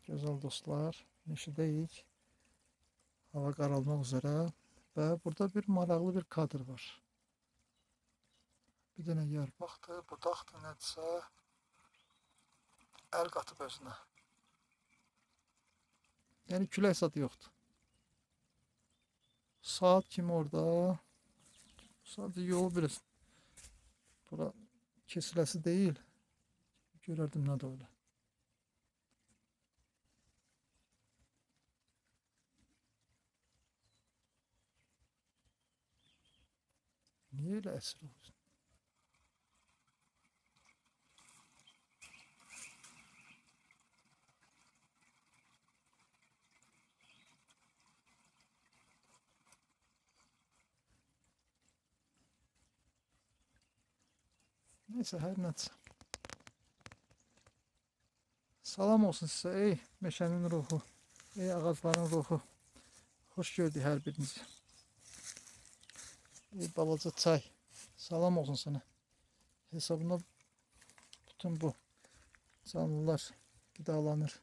Güzel dostlar, meşedeyik. Hava qaralmaq üzere ve burada bir maraqlı bir kadr var. Bir dənə yarpaqdır, budaqdır, nədirsə əl qatıb özünə. Yəni külək sadı yoxdur. Saat kimi orada. Sadece yolu bilirsin. Bura kesiləsi değil. Görərdim nə də öyle. Niye öyle esir olsun? Neyse her neyse. Salam olsun size ey meşənin ruhu, ey ağacların ruhu. Hoş gördük her birinizi. Ey balaca çay. Salam olsun sana. Hesabında bütün bu canlılar qidalanır.